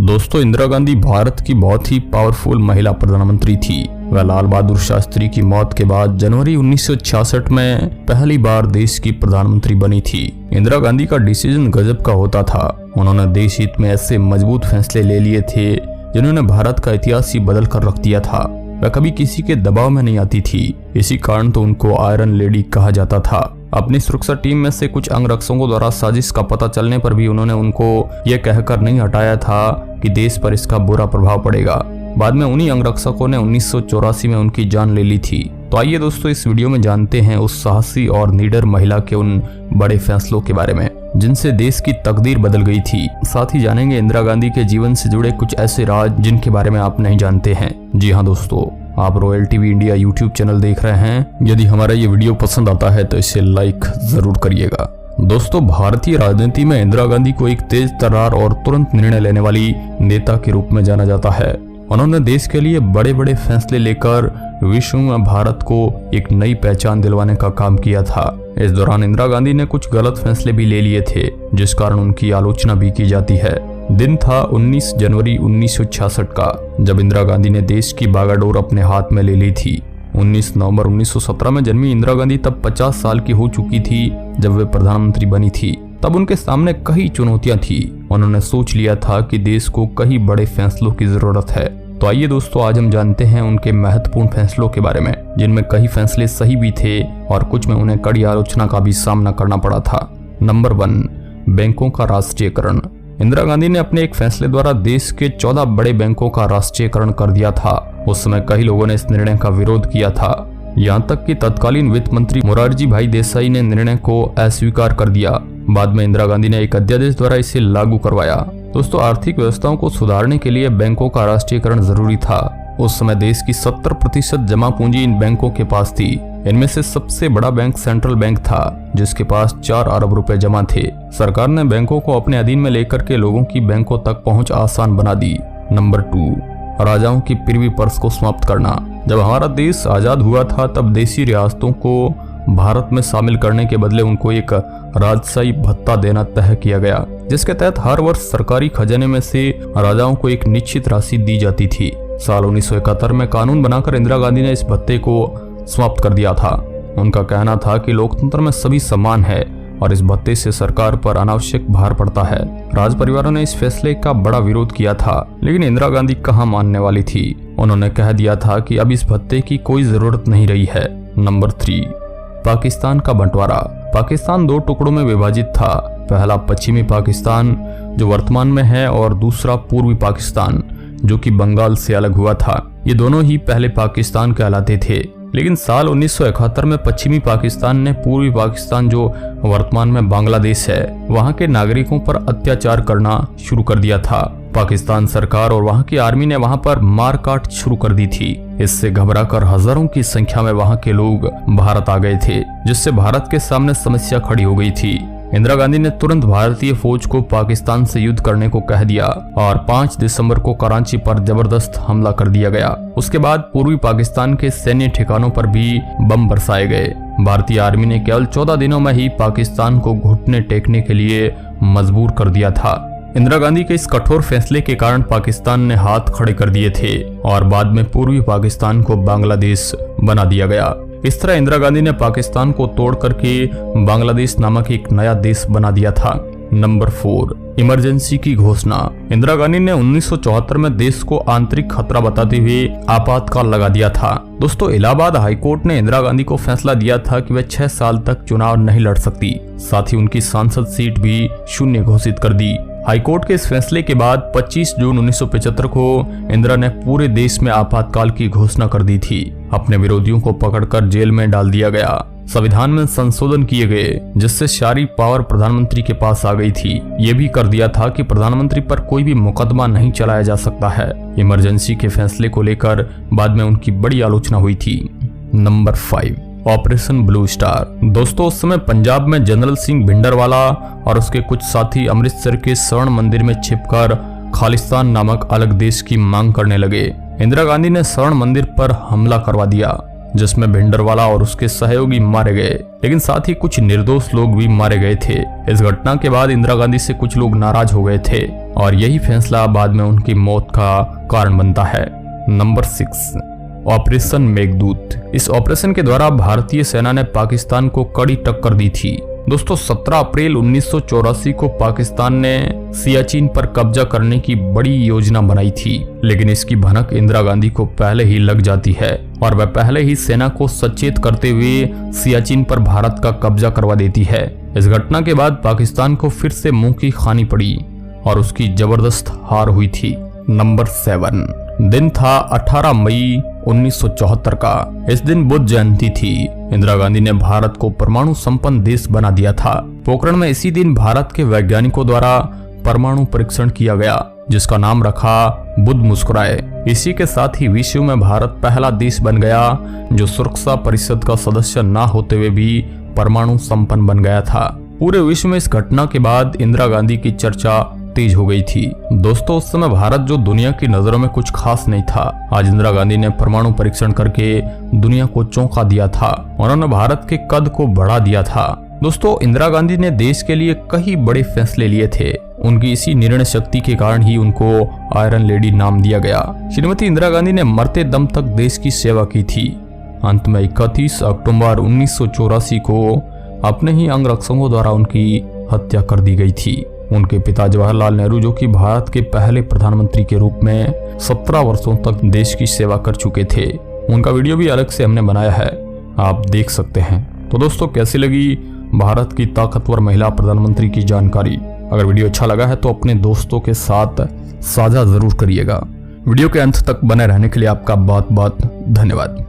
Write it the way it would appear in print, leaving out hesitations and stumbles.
दोस्तों, इंदिरा गांधी भारत की बहुत ही पावरफुल महिला प्रधानमंत्री थी। वह लाल बहादुर शास्त्री की मौत के बाद जनवरी 1966 में पहली बार देश की प्रधानमंत्री बनी थी। इंदिरा गांधी का डिसीजन गजब का होता था। उन्होंने देश हित में ऐसे मजबूत फैसले ले लिए थे जिन्होंने भारत का इतिहास ही बदल कर रख दिया था। वह कभी किसी के दबाव में नहीं आती थी, इसी कारण तो उनको आयरन लेडी कहा जाता था। अपनी सुरक्षा टीम में से कुछ अंगरक्षकों द्वारा साजिश का पता चलने पर भी उन्होंने उनको यह कहकर नहीं हटाया था कि देश पर इसका बुरा प्रभाव पड़ेगा। बाद में उन्हीं अंगरक्षकों ने 1984 में उनकी जान ले ली थी। तो आइए दोस्तों, इस वीडियो में जानते हैं उस साहसी और निडर महिला के उन बड़े फैसलों के बारे में जिनसे देश की तकदीर बदल गई थी। साथ ही जानेंगे इंदिरा गांधी के जीवन से जुड़े कुछ ऐसे राज जिनके बारे में आप नहीं जानते हैं। जी हाँ दोस्तों, आप royal TV India YouTube channel देख रहे हैं। यदि हमारा ये वीडियो पसंद आता है तो इसे लाइक जरूर करिएगा। दोस्तों, भारतीय राजनीति में इंदिरा गांधी को एक तेज तर्रार और तुरंत निर्णय लेने वाली नेता के रूप में जाना जाता है। उन्होंने देश के लिए बड़े बड़े फैसले लेकर विश्व में भारत को एक नई पहचान दिलवाने का काम किया था। इस दौरान इंदिरा गांधी ने कुछ गलत फैसले भी ले लिए थे, जिस कारण उनकी आलोचना भी की जाती है। दिन था 19 जनवरी 1966 का, जब इंदिरा गांधी ने देश की बागडोर अपने हाथ में ले ली थी। 19 नवंबर 1917 में जन्मी इंदिरा गांधी तब 50 साल की हो चुकी थी जब वे प्रधानमंत्री बनी थी। तब उनके सामने कई चुनौतियां थी। उन्होंने सोच लिया था कि देश को कई बड़े फैसलों की जरूरत है। तो आइए दोस्तों, आज हम जानते हैं उनके महत्वपूर्ण फैसलों के बारे में, जिनमें कई फैसले सही भी थे और कुछ में उन्हें कड़ी आलोचना का भी सामना करना पड़ा था। नंबर 1, बैंकों का राष्ट्रीयकरण। इंदिरा गांधी ने अपने एक फैसले द्वारा देश के 14 बड़े बैंकों का राष्ट्रीयकरण कर दिया था। उस समय कई लोगों ने इस निर्णय का विरोध किया था, यहाँ तक कि तत्कालीन वित्त मंत्री मोरारजी भाई देसाई ने निर्णय को अस्वीकार कर दिया। बाद में इंदिरा गांधी ने एक अध्यादेश द्वारा इसे लागू करवाया। दोस्तों, आर्थिक व्यवस्थाओं को सुधारने के लिए बैंकों का राष्ट्रीयकरण जरूरी था। उस समय देश की 70% जमा पूंजी इन बैंकों के पास थी। इनमें से सबसे बड़ा बैंक सेंट्रल बैंक था, जिसके पास 4 अरब रुपए जमा थे। सरकार ने बैंकों को अपने अधीन में लेकर के लोगों की बैंकों तक पहुंच आसान बना दी। नंबर 2, राजाओं की प्रिवी पर्स को समाप्त करना। जब हमारा देश आजाद हुआ था तब देसी रियासतों को भारत में शामिल करने के बदले उनको एक राजशाही भत्ता देना तय किया गया, जिसके तहत हर वर्ष सरकारी खजाने में से राजाओं को एक निश्चित राशि दी जाती थी। साल 1971 में कानून बनाकर इंदिरा गांधी ने इस भत्ते को समाप्त कर दिया था। उनका कहना था कि लोकतंत्र में सभी समान है और इस भत्ते से सरकार पर अनावश्यक भार पड़ता है। राज परिवारों ने इस फैसले का बड़ा विरोध किया था, लेकिन इंदिरा गांधी कहां मानने वाली थी। उन्होंने कह दिया था कि अब इस भत्ते की कोई जरूरत नहीं रही है। नंबर 3, पाकिस्तान का बंटवारा। पाकिस्तान 2 टुकड़ों में विभाजित था। पहला पश्चिमी पाकिस्तान जो वर्तमान में है और दूसरा पूर्वी पाकिस्तान जो कि बंगाल से अलग हुआ था। ये दोनों ही पहले पाकिस्तान कहलाते थे, लेकिन साल 1971 में पश्चिमी पाकिस्तान ने पूर्वी पाकिस्तान जो वर्तमान में बांग्लादेश है वहां के नागरिकों पर अत्याचार करना शुरू कर दिया था। पाकिस्तान सरकार और वहां की आर्मी ने वहां पर मारकाट शुरू कर दी थी। इससे घबराकर हजारों की संख्या में वहां के लोग भारत आ गए थे, जिससे भारत के सामने समस्या खड़ी हो गई थी। इंदिरा गांधी ने तुरंत भारतीय फौज को पाकिस्तान से युद्ध करने को कह दिया और 5 दिसंबर को कराची पर जबरदस्त हमला कर दिया गया। उसके बाद पूर्वी पाकिस्तान के सैन्य ठिकानों पर भी बम बरसाए गए। भारतीय आर्मी ने केवल 14 दिनों में ही पाकिस्तान को घुटने टेकने के लिए मजबूर कर दिया था। इंदिरा गांधी के इस कठोर फैसले के कारण पाकिस्तान ने हाथ खड़े कर दिए थे और बाद में पूर्वी पाकिस्तान को बांग्लादेश बना दिया गया। इस तरह इंदिरा गांधी ने पाकिस्तान को तोड़ करके बांग्लादेश नामक एक नया देश बना दिया था। नंबर 4, इमरजेंसी की घोषणा। इंदिरा गांधी ने 1974 में देश को आंतरिक खतरा बताते हुए आपातकाल लगा दिया था। दोस्तों, इलाहाबाद हाईकोर्ट ने इंदिरा गांधी को फैसला दिया था कि वह 6 साल तक चुनाव नहीं लड़ सकती। साथ ही उनकी सांसद सीट भी शून्य घोषित कर दी। हाईकोर्ट के इस फैसले के बाद 25 जून 1975 को इंदिरा ने पूरे देश में आपातकाल की घोषणा कर दी थी। अपने विरोधियों को पकड़कर जेल में डाल दिया गया। संविधान में संशोधन किए गए, जिससे सारी पावर प्रधानमंत्री के पास आ गई थी। ये भी कर दिया था कि प्रधानमंत्री पर कोई भी मुकदमा नहीं चलाया जा सकता है। इमरजेंसी के फैसले को लेकर बाद में उनकी बड़ी आलोचना हुई थी। Number 5, operation blue star. दोस्तों, उस समय पंजाब में जनरल सिंह भिंडरवाला और उसके कुछ साथी अमृतसर के स्वर्ण मंदिर में छिपकर खालिस्तान नामक अलग देश की मांग करने लगे। इंदिरा गांधी ने स्वर्ण मंदिर पर हमला करवा दिया, जिसमें भिंडरवाला और उसके सहयोगी मारे गए। लेकिन साथ ही कुछ निर्दोष लोग भी मारे गए थे। इस घटना के बाद इंदिरा गांधी से कुछ लोग नाराज हो गए थे और यही फैसला बाद में उनकी मौत का कारण बनता है। Number 6, operation Meghdoot. इस ऑपरेशन के द्वारा भारतीय सेना ने पाकिस्तान को कड़ी टक्कर दी थी। दोस्तों 17 अप्रैल 1984 को पाकिस्तान ने सियाचिन पर कब्जा करने की बड़ी योजना बनाई थी, लेकिन इसकी भनक इंदिरा गांधी को पहले ही लग जाती है और वह पहले ही सेना को सचेत करते हुए सियाचिन पर भारत का कब्जा करवा देती है। इस घटना के बाद पाकिस्तान को फिर से मुंह की खानी पड़ी और उसकी जबरदस्त हार हुई थी। नंबर 7, दिन था 18 मई 1974 का। इस दिन बुद्ध जयंती थी। इंदिरा गांधी ने भारत को परमाणु संपन्न देश बना दिया था। पोखरण में इसी दिन भारत के वैज्ञानिकों द्वारा परमाणु परीक्षण किया गया, जिसका नाम रखा बुद्ध मुस्कुराए। इसी के साथ ही विश्व में भारत पहला देश बन गया जो सुरक्षा परिषद का सदस्य न होते हुए भी परमाणु संपन्न बन गया था। पूरे विश्व में इस घटना के बाद इंदिरा गांधी की चर्चा तेज हो गई थी। दोस्तों उस समय भारत जो दुनिया की नजरों में कुछ खास नहीं था, आज इंदिरा गांधी ने परमाणु परीक्षण करके दुनिया को चौंका दिया था। उन्होंने भारत के कद को बढ़ा दिया था। दोस्तों इंदिरा गांधी ने देश के लिए कई बड़े फैसले लिए थे। उनकी इसी निर्णय शक्ति के कारण ही उनको आयरन लेडी नाम दिया गया। श्रीमती इंदिरा गांधी ने मरते दम तक देश की सेवा की थी। अंत में 31 अक्टूबर 1984 को अपने ही अंगरक्षकों द्वारा उनकी हत्या कर दी गई थी। उनके पिता जवाहरलाल नेहरू, जो कि भारत के पहले प्रधानमंत्री के रूप में 17 वर्षों तक देश की सेवा कर चुके थे, उनका वीडियो भी अलग से हमने बनाया है, आप देख सकते हैं। तो दोस्तों कैसी लगी भारत की ताकतवर महिला प्रधानमंत्री की जानकारी? अगर वीडियो अच्छा लगा है तो अपने दोस्तों के साथ साझा जरूर करिएगा। वीडियो के अंत तक बने रहने के लिए आपका बहुत बहुत धन्यवाद।